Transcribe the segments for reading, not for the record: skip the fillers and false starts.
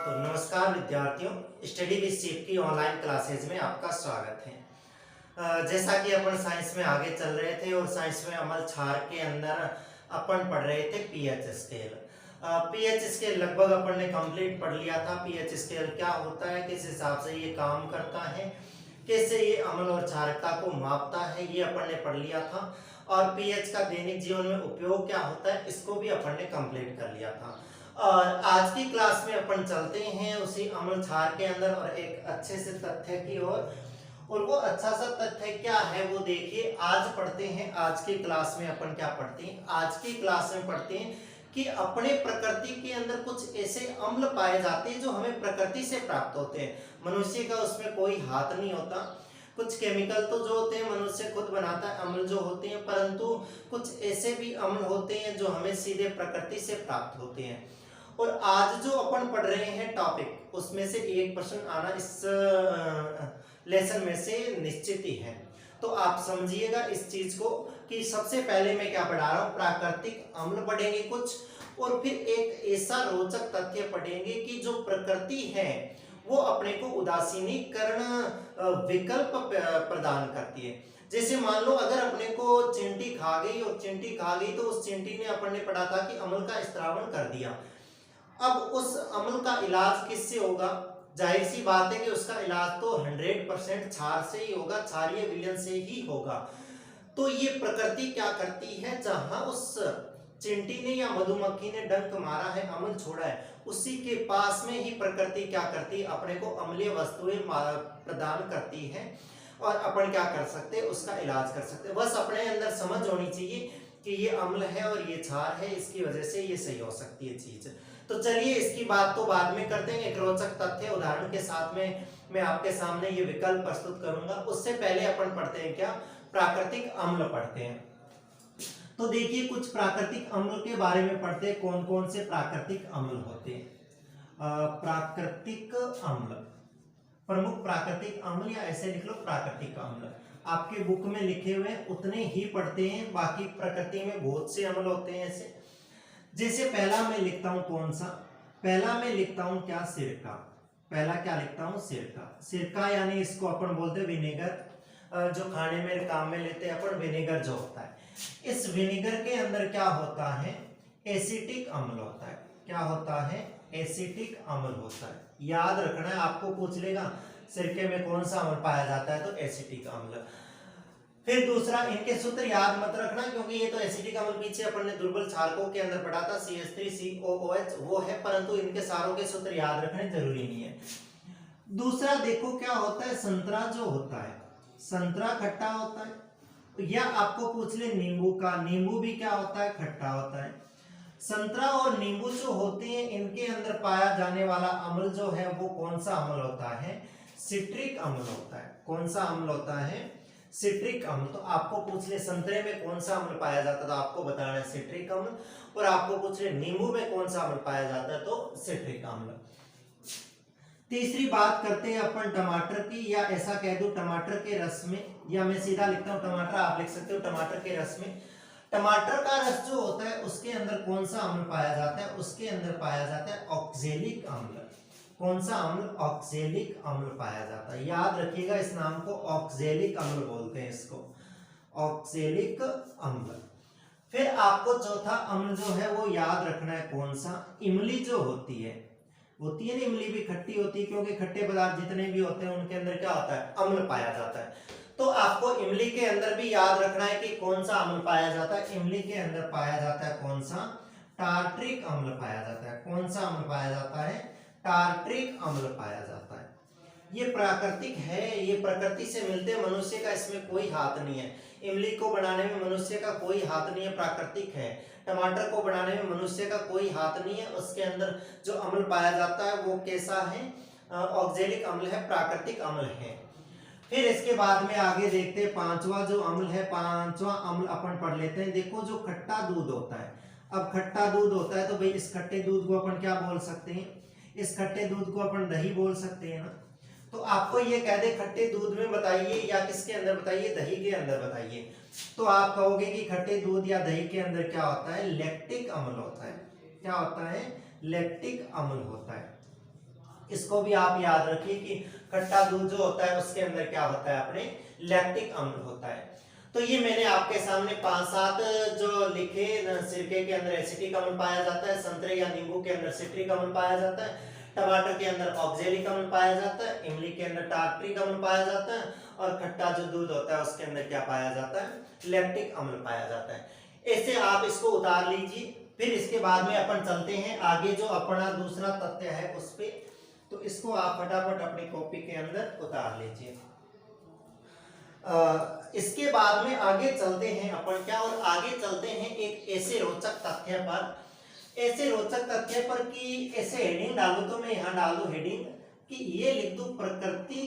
तो नमस्कार विद्यार्थियों, स्टडी विद शेफ की ऑनलाइन क्लासेज में आपका स्वागत है। जैसा कि अपन साइंस में आगे चल रहे थे और साइंस में अमल क्षार के अंदर अपन पढ़ रहे थे पीएच स्केल। पीएच स्केल लगभग अपन ने कंप्लीट पढ़ लिया था। पीएच स्केल क्या होता है, किस हिसाब से ये काम करता है, कैसे ये अम्ल और क्षारकता को मापता है, ये अपन ने पढ़ लिया था। और पीएच का दैनिक जीवन में उपयोग क्या होता है, इसको भी अपन ने कंप्लीट कर लिया था। और आज की क्लास में अपन चलते हैं उसी अम्ल क्षार के अंदर और एक अच्छे से तथ्य की ओर। और वो अच्छा सा तथ्य क्या है वो देखिए, आज पढ़ते हैं। आज की क्लास में अपन क्या पढ़ते हैं, आज की क्लास में पढ़ते हैं कि अपने प्रकृति के अंदर कुछ ऐसे अम्ल पाए जाते हैं जो हमें प्रकृति से प्राप्त होते हैं। मनुष्य का उसमें कोई हाथ नहीं होता। कुछ केमिकल तो जो होते हैं मनुष्य खुद बनाता है, अम्ल जो होते हैं, परंतु कुछ ऐसे भी अम्ल होते हैं जो हमें सीधे प्रकृति से प्राप्त होते हैं। और आज जो अपन पढ़ रहे हैं टॉपिक, उसमें से एक प्रश्न आना इस लेसन में से निश्चित ही है। तो आप समझिएगा इस चीज को कि सबसे पहले मैं क्या पढ़ा रहा हूं, प्राकृतिक अम्ल पढ़ेंगे कुछ, और फिर एक ऐसा रोचक तथ्य पढ़ेंगे कि जो प्रकृति है वो अपने को उदासीनीकरण विकल्प प्रदान करती है। जैसे मान लो अगर अपने को चींटी खा गई और चींटी खा गई तो उस चींटी ने अपन ने पढ़ा था कि अम्ल का स्त्रावण कर दिया। अब उस अम्ल का इलाज किससे होगा? जाहिर सी बात है कि उसका इलाज तो 100% क्षार से ही होगा, क्षारीय विलयन से ही होगा। तो ये प्रकृति क्या करती है, जहां उस चींटी ने या मधुमक्खी ने डंक मारा है, अम्ल छोड़ा है, उसी के पास में ही प्रकृति क्या करती है, अपने को अम्लीय वस्तुएं प्रदान करती है और अपन क्या कर सकते हैं, उसका इलाज कर सकते हैं। बस अपने अंदर समझ होनी चाहिए कि ये अम्ल है और ये क्षार है, इसकी वजह से ये सही हो सकती है चीज। तो चलिए इसकी बात तो बाद में करते हैं। एक रोचक तथ्य उदाहरण के साथ में मैं आपके सामने ये विकल्प प्रस्तुत करूंगा। उससे पहले अपन पढ़ते हैं क्या, प्राकृतिक अम्ल पढ़ते हैं। तो देखिए कुछ प्राकृतिक अम्ल के बारे में पढ़ते हैं, कौन कौन से प्राकृतिक अम्ल होते हैं। प्राकृतिक अम्ल, प्रमुख प्राकृतिक अम्ल, या ऐसे लिख लो प्राकृतिक अम्ल। आपके बुक में लिखे हुए उतने ही पढ़ते हैं, बाकी प्रकृति में बहुत से अम्ल होते हैं ऐसे। जैसे पहला मैं लिखता हूं कौन सा, पहला मैं लिखता हूं क्या, सिरका। पहला क्या लिखता हूं, सिरका। सिरका यानी इसको अपन बोलते हैं विनेगर, जो खाने में काम में लेते हैं अपन, विनेगर जो होता है। इस विनेगर के अंदर क्या होता है, एसिटिक अम्ल होता है। क्या होता है, एसिटिक अम्ल होता है। याद रखना है, आपको पूछ लेगा सिरके में कौन सा अम्ल पाया जाता है, तो एसिटिक अम्ल। फिर दूसरा, इनके सूत्र याद मत रखना क्योंकि ये तो एसिटिक अम्ल पीछे अपन ने दुर्बल क्षारकों के अंदर पढ़ा था, CH3COOH वो है, परंतु इनके सारों के सूत्र याद रखने जरूरी नहीं है। दूसरा देखो क्या होता है, संतरा जो होता है, संतरा खट्टा होता है। या आपको पूछ ले नींबू का, नींबू भी क्या होता है, खट्टा होता है। संतरा और नींबू जो होते हैं इनके अंदर पाया जाने वाला अम्ल जो है वो कौन सा अम्ल होता है, सिट्रिक अम्ल होता है। कौन सा अम्ल होता है, सिट्रिक अम्ल। तो आपको पूछ ले संतरे में कौन सा अम्ल पाया जाता था, आपको बताना है सिट्रिक अम्ल। और आपको पूछ ले नींबू में कौन सा अम्ल पाया जाता है, तो सिट्रिक अम्ल। तीसरी बात करते हैं अपन टमाटर की, या ऐसा कह दो टमाटर के रस में, या मैं सीधा लिखता हूं टमाटर, आप लिख सकते हो टमाटर के रस में। टमाटर का रस जो होता है उसके अंदर कौन सा अम्ल पाया जाता है, उसके अंदर पाया जाता है ऑक्जेलिक अम्ल। कौन सा अम्ल, ऑक्जेलिक अम्ल पाया जाता है। याद रखिएगा इस नाम को, ऑक्जेलिक अम्ल बोलते हैं इसको, ऑक्जेलिक अम्ल। फिर आपको चौथा अम्ल जो है वो याद रखना है कौन सा, इमली जो होती है ना, इमली भी खट्टी होती है क्योंकि खट्टे पदार्थ जितने भी होते हैं उनके अंदर क्या होता है, अम्ल पाया जाता है। तो आपको इमली के अंदर भी याद रखना है कि कौन सा अम्ल पाया जाता है। इमली के अंदर पाया जाता है कौन सा, टार्ट्रिक अम्ल पाया जाता है। कौन सा अम्ल पाया जाता है, टार्ट्रिक अम्ल पाया जाता है। ये प्राकृतिक है, ये प्रकृति से मिलते हैं, मनुष्य का इसमें कोई हाथ नहीं है। इमली को बनाने में मनुष्य का कोई हाथ नहीं है, प्राकृतिक है। टमाटर को बनाने में मनुष्य का कोई हाथ नहीं है, उसके अंदर जो अम्ल पाया जाता है वो कैसा है, ऑक्जेलिक अम्ल है, प्राकृतिक अम्ल है। फिर इसके बाद में आगे देखते हैं पांचवा जो अम्ल है, पांचवा अम्ल अपन पढ़ लेते हैं। देखो जो खट्टा दूध होता है, अब खट्टा दूध होता है तो भाई इस खट्टे दूध को अपन क्या बोल सकते हैं, इस खट्टे दूध को अपन दही बोल सकते हैं ना। तो आपको ये कह दे खट्टे दूध में बताइए या किसके अंदर बताइए, दही के अंदर बताइए, तो आप कहोगे कि खट्टे दूध या दही के अंदर क्या होता है, लैक्टिक अम्ल होता है। क्या होता है, लैक्टिक अम्ल होता है। इसको भी आप याद रखिए कि खट्टा दूध जो होता है उसके अंदर क्या होता है, अपने लैक्टिक अम्ल होता है। तो ये मैंने आपके सामने 5-7 जो लिखे, सिरके के अंदर एसिटिक अम्ल पाया जाता है, संतरे या नींबू के अंदर सिट्रिक अम्ल पाया जाता है, टमाटर के अंदर ऑक्जेलिक अम्ल पाया जाता है, इमली के अंदर टार्ट्रिक अम्ल पाया जाता है, और खट्टा जो दूध होता है उसके अंदर क्या पाया जाता है, लैक्टिक अम्ल पाया जाता है। ऐसे आप इसको उतार लीजिए। फिर इसके बाद में अपन चलते हैं आगे, जो अपना दूसरा तथ्य है उस पे। तो इसको आप फटाफट अपनी कॉपी के अंदर उतार लीजिए। इसके बाद में आगे चलते हैं अपन क्या, और आगे चलते हैं एक ऐसे रोचक तथ्य पर, ऐसे रोचक तथ्य पर कि ऐसे हेडिंग डालू, तो मैं यहाँ डाल दूं हेडिंग कि ये लिख दूं प्रकृति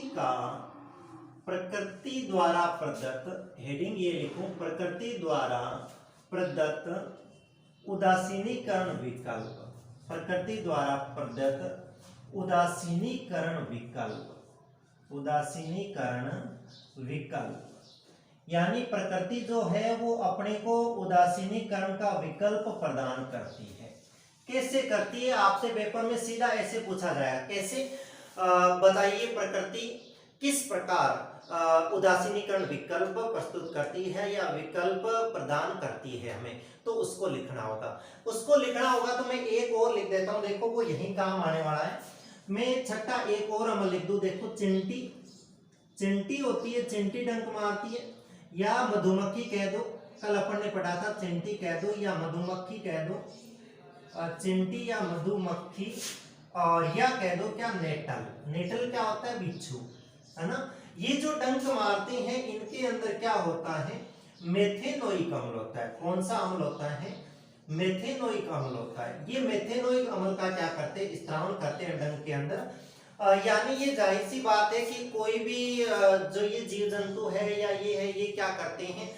द्वारा प्रदत्त, हेडिंग ये लिखूं प्रकृति द्वारा प्रदत्त उदासीनीकरण विकल्प, प्रकृति द्वारा प्रदत्त उदासीनीकरण विकल्प, यानी प्रकृति जो है वो अपने को उदासीनीकरण का विकल्प प्रदान करती है। कैसे करती है, आपसे पेपर में सीधा ऐसे पूछा जाएगा, कैसे बताइए प्रकृति किस प्रकार उदासीनीकरण विकल्प प्रस्तुत करती है या विकल्प प्रदान करती है हमें, तो उसको लिखना होगा। उसको लिखना होगा तो मैं एक और लिख देता हूं, देखो वो यही काम आने वाला है। मैं छठा एक और हम लिख दूं, देखो चिंटी होती है, चिंटी डंक मारती है, या मधुमक्खी कह दो, कल अपन ने पढ़ा था चिंटी कह दो या मधुमक्खी कह दो, चिंटी या मधुमक्खी, और या कह दो क्या नेटल क्या होता है, बिच्छू, है ना। ये जो डंक मारते हैं इनके अंदर क्या होता है, मेथेनोइक अम्ल होता है। कौन सा अम्ल होता है, मेथेनोइक अम्ल होता है। ये मेथेनोइक अम्ल का क्या करते हैं, स्त्रावण करते हैं डंक के अंदर। यानी ये जाहिर सी बात है कि कोई भी जो ये जीव जंतु है या ये है, ये क्या करते हैं,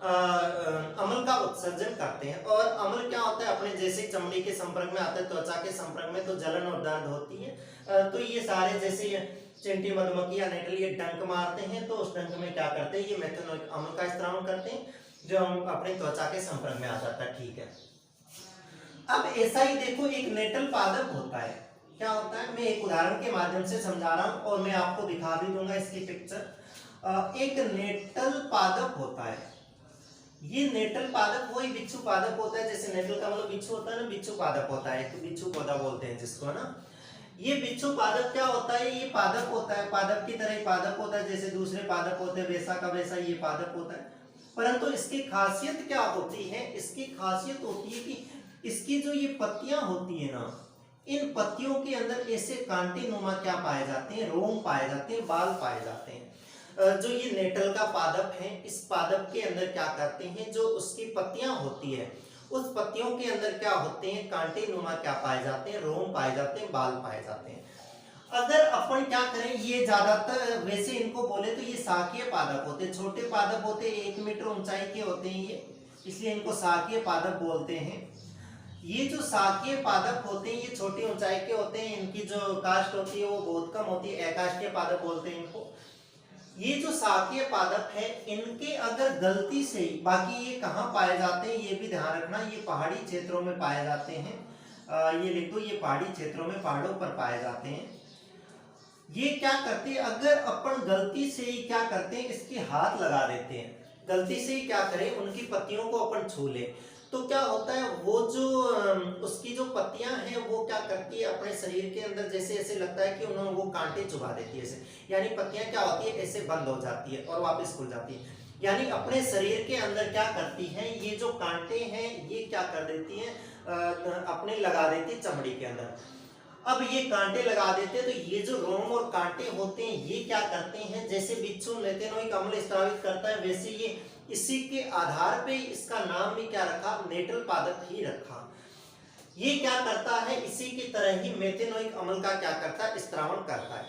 अम्ल का उत्सर्जन करते हैं। और अम्ल क्या होता है, अपने जैसे चमड़ी के संपर्क में आते हैं, त्वचा के संपर्क में, तो जलन और दर्द होती है। तो ये सारे जैसे चिंटी मधुमक्खी या नेटल ये डंक मारते हैं, तो उस डंक में क्या करते हैं, ये मेथेनोइक अम्ल का स्त्रावण करते हैं, जो अपने त्वचा के संपर्क में आ जाता है। ठीक है, अब ऐसा ही देखो एक नेटल पादप होता है, क्या होता है, मैं एक उदाहरण के माध्यम से समझा रहा हूं और मैं आपको दिखा भी दूंगा इसकी पिक्चर। एक नेटल पादप होता है, ये नेटल पादप वही बिच्छू पादप होता है, जैसे नेटल का मतलब बिच्छू होता है ना, बिच्छू पादप होता है, तो बिच्छू पौधा बोलते हैं जिसको ना। ये बिच्छू पादप क्या होता है, ये पादप होता है, पादप की तरह ही पादप होता है, जैसे दूसरे पादप होते हैं वैसा का वैसा ये पादप होता है। परंतु इसकी खासियत क्या होती है, इसकी खासियत होती है कि इसकी जो ये पत्तियां होती है ना, इन पत्तियों के अंदर ऐसे कांटे नुमा क्या पाए जाते हैं, रोम पाए जाते हैं, बाल पाए जाते हैं। जो ये नेटल का पादप है, इस पादप के अंदर क्या करते हैं, जो उसकी पत्तियां होती है, उस पत्तियों के अंदर क्या होते हैं, कांटे नुमा क्या पाए जाते हैं, रोम पाए जाते हैं, बाल पाए जाते हैं। अगर अपन क्या करें, ये ज्यादातर वैसे इनको बोले तो ये शाकीय पादप होते हैं, छोटे पादप होते हैं, 1 मीटर ऊंचाई के होते हैं ये, इसलिए इनको शाकीय पादप बोलते हैं। ये जो शाकीय पादप होते हैं ये छोटी ऊंचाई के होते हैं, इनकी जो काष्ठ होती है वो बहुत कम होती है, अकाष्ठीय पादप बोलते हैं इनको। ये जो शाकीय पादप है इनके अगर गलती से, बाकी ये कहाँ पाए जाते हैं ये भी ध्यान रखना, ये पहाड़ी क्षेत्रों में पाए जाते हैं। ये लिख दो, ये पहाड़ी क्षेत्रों में, पहाड़ों पर पाए जाते हैं। ये क्या करते हैं, अगर अपन गलती से ही क्या करते हैं, इसके हाथ लगा देते हैं, गलती से ही क्या करें, उनकी पत्तियों को अपन छू ले, तो क्या होता है, वो जो उसकी जो पत्तियां हैं वो क्या करती है, अपने शरीर के अंदर जैसे ऐसे लगता है कि उन्होंने वो कांटे चुभा देती है ऐसे, यानी पत्तियां क्या होती है, ऐसे बंद हो जाती है और वापस खुल जाती है। यानी अपने शरीर के अंदर क्या करती हैं, ये जो कांटे हैं ये क्या कर देती हैं, अपने लगा देती है चमड़ी के अंदर। अब ये कांटे लगा देते हैं, तो ये जो रोम और कांटे होते हैं ये क्या करते हैं, जैसे बिच्छू मेथेनोइक अम्ल स्रावित करता है, वैसे ये इसी के आधार पे इसका नाम भी क्या रखा, नेटल पादप ही रखा। ये क्या करता है, इसी की तरह ही मेथेनोइक अम्ल का क्या करता है, स्त्रावण करता है।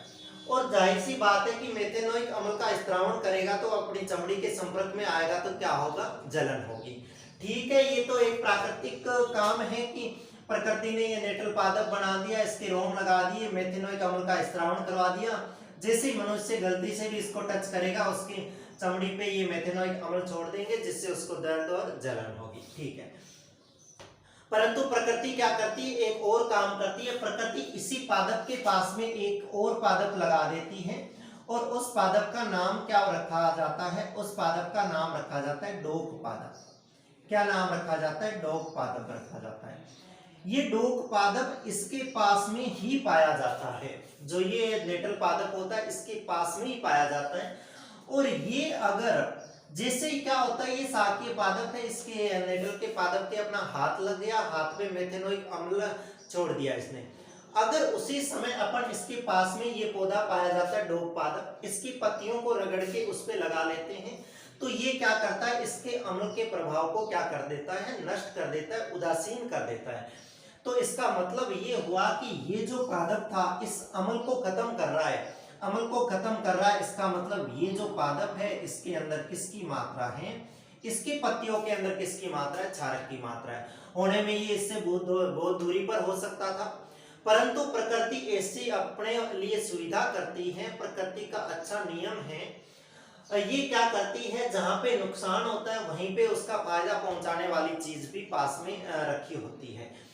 और जाहिर सी बात है कि मेथेनोइक अम्ल का स्त्रावण करेगा तो अपनी चमड़ी के संपर्क में आएगा तो क्या होगा, जलन होगी। ठीक है, ये तो एक प्राकृतिक काम है कि प्रकृति ने ये नेटल पादप बना दिया, इसके रोम लगा दिए, मेथेनोइक अम्ल का स्त्रावण करवा दिया। जैसे मनुष्य गलती से भी इसको टच करेगा उसकी चमड़ी पे ये मेथेनोइक अम्ल छोड़ देंगे, जिससे उसको दर्द और जलन होगी। ठीक है, परंतु प्रकृति क्या करती है, एक और काम करती है। प्रकृति इसी पादप के पास में एक और पादप लगा देती है और उस पादप का नाम क्या रखा जाता है, उस पादप का नाम रखा जाता है डोक पादप। क्या नाम रखा जाता है, डोक पादप रखा जाता है। ये डोक पादप इसके पास में ही पाया जाता है, जो ये नेटल पादप होता है इसके पास में ही पाया जाता है। और ये अगर जैसे ही क्या होता है, ये शाकीय पादप है, इसके नेटल के पादप के अपना हाथ लग गया, हाथ में मेथेनोइक अम्ल छोड़ दिया इसने, अगर उसी समय अपन इसके पास में ये पौधा पाया जाता है डोक पादप, इसकी पत्तियों को रगड़ के उस पे लगा लेते हैं, तो ये क्या करता है, इसके अम्ल के प्रभाव को क्या कर देता है, नष्ट कर देता है, उदासीन कर देता है। तो इसका मतलब ये हुआ कि ये जो पादप था इस अम्ल को खत्म कर रहा है, अम्ल को खत्म कर रहा है। इसका मतलब ये जो पादप है इसके अंदर किसकी मात्रा है, इसकी पत्तियों के अंदर किसकी मात्रा है, क्षारक की मात्रा है। होने में ये इससे बहुत दूरी पर हो सकता था, परंतु प्रकृति ऐसी अपने लिए सुविधा करती है, प्रकृति का अच्छा नियम है। ये क्या करती है, जहां पे नुकसान होता है वहीं पे उसका फायदा पहुंचाने वाली चीज भी पास में रखी होती है।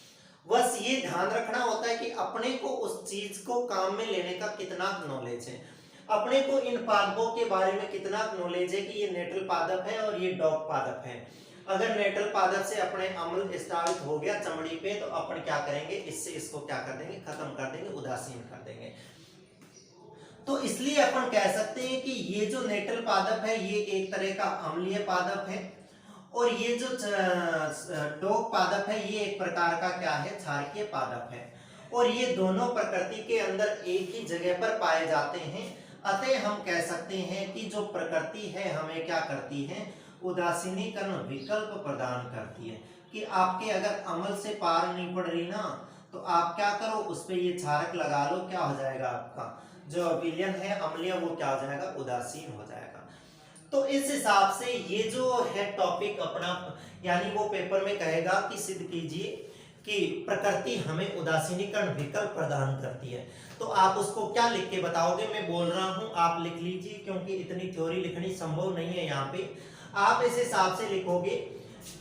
बस ये ध्यान रखना होता है कि अपने को उस चीज को काम में लेने का कितना नॉलेज है, अपने को इन पादपों के बारे में कितना नॉलेज है कि ये नेटल पादप है और ये डॉग पादप है। अगर नेटल पादप से अपने अम्ल स्रावित हो गया चमड़ी पे, तो अपन क्या करेंगे, इससे इसको क्या कर देंगे, खत्म कर देंगे, उदासीन कर देंगे। तो इसलिए अपन कह सकते हैं कि ये जो नेटल पादप है ये एक तरह का अम्लीय पादप है, और ये जो डोक पादप है ये एक प्रकार का क्या है, क्षारकीय पादप है। और ये दोनों प्रकृति के अंदर एक ही जगह पर पाए जाते हैं। अतः हम कह सकते हैं कि जो प्रकृति है हमें क्या करती है, उदासीनीकरण विकल्प प्रदान करती है। कि आपके अगर अम्ल से पार नहीं पड़ रही ना, तो आप क्या करो, उस पर ये क्षारक लगा लो, क्या हो जाएगा, आपका जो विलयन है अम्लीय वो क्या हो जाएगा, उदासीन हो जाएगा। तो इस हिसाब से ये जो है टॉपिक अपना, यानी वो पेपर में कहेगा कि सिद्ध कीजिए कि प्रकृति हमें उदासीनीकरण विकल्प प्रदान करती है। तो आप उसको क्या लिख के बताओगे, मैं बोल रहा हूं आप लिख लीजिए, क्योंकि इतनी थ्योरी लिखनी संभव नहीं है यहाँ पे। आप इस हिसाब से लिखोगे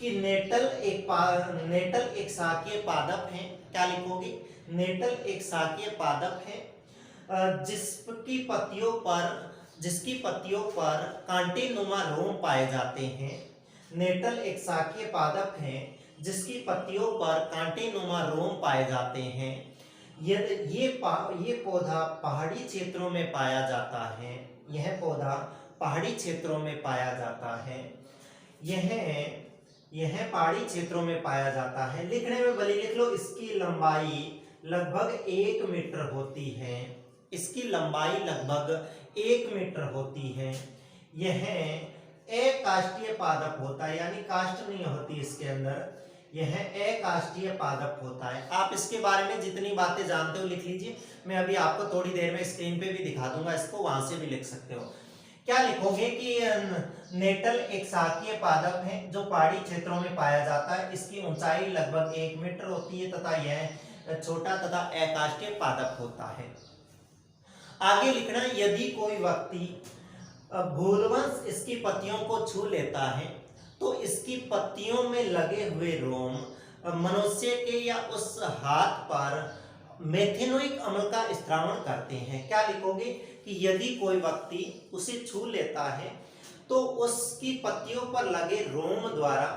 कि नेटल एक शाकीय पादप है। क्या लिखोगे, नेटल एक शाकीय पादप है जिसकी पत्तियों पर कांटेनुमा रोम पाए जाते हैं। नेटल एक शाकीय पादप है जिसकी पत्तियों पर कांटेनुमा रोम पाए जाते हैं। ये पौधा पहाड़ी क्षेत्रों में पाया जाता है। यह पौधा पहाड़ी क्षेत्रों में पाया जाता है। यह पहाड़ी क्षेत्रों में पाया जाता है। लिखने में भले लिख लो, इसकी लंबाई लगभग 1 मीटर होती है। इसकी लंबाई लगभग 1 मीटर होती है। यह अकाष्ठीय पादप होता है, यानी काष्ठ नहीं होती इसके अंदर, यह अकाष्ठीय पादप होता है। आप इसके बारे में जितनी बातें जानते हो लिख लीजिए। मैं अभी आपको थोड़ी देर में स्क्रीन पे भी दिखा दूंगा इसको, वहां से भी लिख सकते हो। क्या लिखोगे कि नेटल एक शाकीय पादप है जो पहाड़ी क्षेत्रों में पाया जाता है। इसकी ऊंचाई लगभग 1 मीटर होती है तथा यह छोटा तथा अकाष्ठीय पादप होता है। आगे लिखना, यदि कोई व्यक्ति भूलवश इसकी पत्तियों को छू लेता है तो इसकी पत्तियों में लगे हुए रोम मनुष्य के या उस हाथ पर मेथेनोइक अम्ल का स्त्रावण करते हैं। क्या लिखोगे कि यदि कोई व्यक्ति उसे छू लेता है तो उसकी पत्तियों पर लगे रोम द्वारा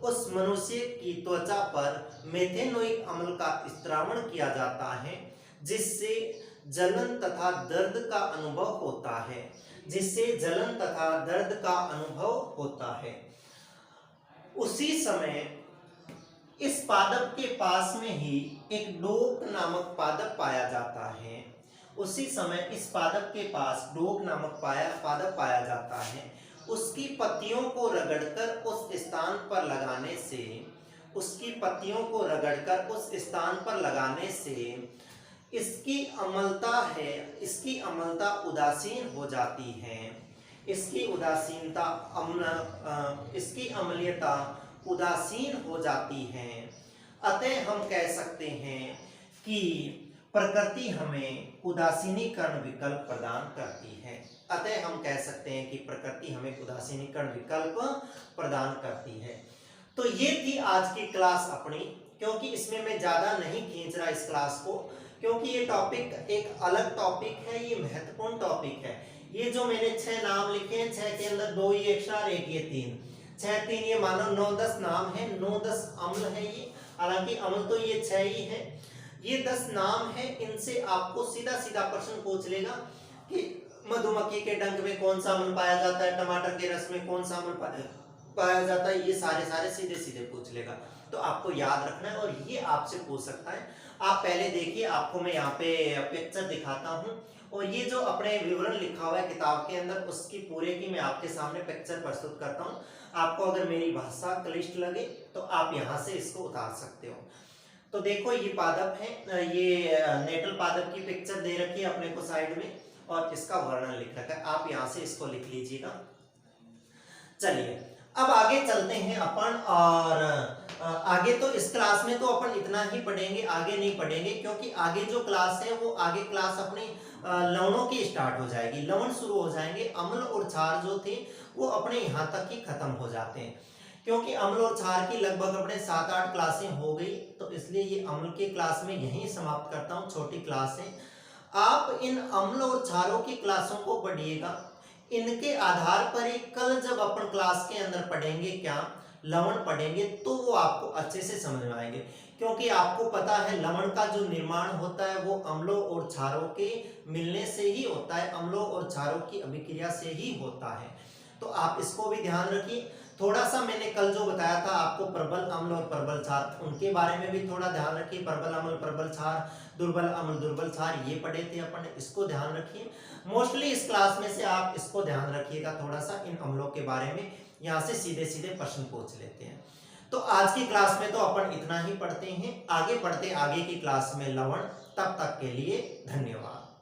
उस मनुष्य की त्वचा पर मेथेनोइक अम्ल का स्त्रावण किया जाता है, जिससे जलन तथा दर्द का अनुभव होता है। जिससे जलन तथा दर्द का अनुभव होता है। उसी समय इस पादप के पास में ही एक डोक नामक पादप पाया जाता है। उसी समय इस पादप के पास डोक नामक पादप पाया जाता है। उसकी पत्तियों को रगड़कर उस स्थान पर लगाने से इसकी अम्लता उदासीन हो जाती है। इसकी अम्लीयता उदासीन हो जाती है। अतः हम कह सकते हैं कि प्रकृति हमें उदासीनीकरण विकल्प प्रदान करती है। तो ये थी आज की क्लास अपनी। क्योंकि इसमें मैं ज़्यादा नहीं खींच रहा इस क्लास को, क्योंकि ये टॉपिक एक अलग टॉपिक है, ये महत्वपूर्ण टॉपिक है। ये जो मैंने 6 नाम लिखे हैं, 6 के अंदर 2 ये एक्स्ट्रा और 1 ये 3, 6 3 ये मानो 9-10 नाम है, 9-10 अम्ल है ये, हालांकि अम्ल तो ये 6 ही है। ये 10 नाम है, इनसे आपको सीधा सीधा प्रश्न पूछ लेगा कि मधुमक्खी के डंक में कौन सा अम्ल पाया जाता है, टमाटर के रस में कौन सा अम्ल पाया जाता है, ये सारे सीधे सीधे पूछ लेगा। तो आपको याद रखना है और ये आपसे पूछ सकता है। आप पहले देखिए, आपको मैं यहाँ पे पिक्चर दिखाता हूँ और ये जो अपने विवरण लिखा हुआ है किताब के अंदर, उसकी पूरे की मैं आपके सामने पिक्चर प्रस्तुत करता हूँ। आपको अगर मेरी भाषा क्लिष्ट लगे तो आप यहाँ से इसको उतार सकते हो। तो देखो ये पादप है, ये नेटल पादप की पिक्चर दे रखी है अपने को साइड में और इसका वर्णन लिख रखा है, आप यहाँ से इसको लिख लीजिएगा। चलिए अब आगे चलते हैं अपन, और आगे तो इस क्लास में तो अपन इतना ही पढ़ेंगे, आगे नहीं पढ़ेंगे, क्योंकि आगे जो क्लास है वो आगे क्लास अपनी लवणों की स्टार्ट हो जाएगी, लवण शुरू हो जाएंगे। अम्ल और क्षार जो थे वो अपने यहाँ तक ही खत्म हो जाते हैं, क्योंकि अम्ल और क्षार की लगभग अपने 7-8 क्लासें हो गई, तो इसलिए ये अम्ल की क्लास में यहीं समाप्त करता हूँ, छोटी क्लास है। आप इन अम्ल और क्षारों की क्लासों को पढ़िएगा, इनके आधार पर ही कल जब अपन क्लास के अंदर पढ़ेंगे क्या लवण पढ़ेंगे तो वो आपको अच्छे से समझ में आएंगे, क्योंकि आपको पता है लवण का जो निर्माण होता है वो अम्लों और क्षारों के मिलने से ही होता है, अम्लों और क्षारों की अभिक्रिया से ही होता है। तो आप इसको भी ध्यान रखिए। थोड़ा सा मैंने कल जो बताया था आपको प्रबल अम्ल और प्रबल क्षार, उनके बारे में भी थोड़ा ध्यान रखिए। प्रबल अम्ल प्रबल क्षार, दुर्बल अम्ल दुर्बल क्षार, ये पढ़े थे अपन, इसको ध्यान रखिए। मोस्टली इस क्लास में से आप इसको ध्यान रखिएगा थोड़ा सा, इन अम्लों के बारे में यहाँ से सीधे सीधे प्रश्न पूछ लेते हैं। तो आज की क्लास में तो अपन इतना ही पढ़ते हैं, आगे पढ़ते आगे की क्लास में लवण। तब तक के लिए धन्यवाद।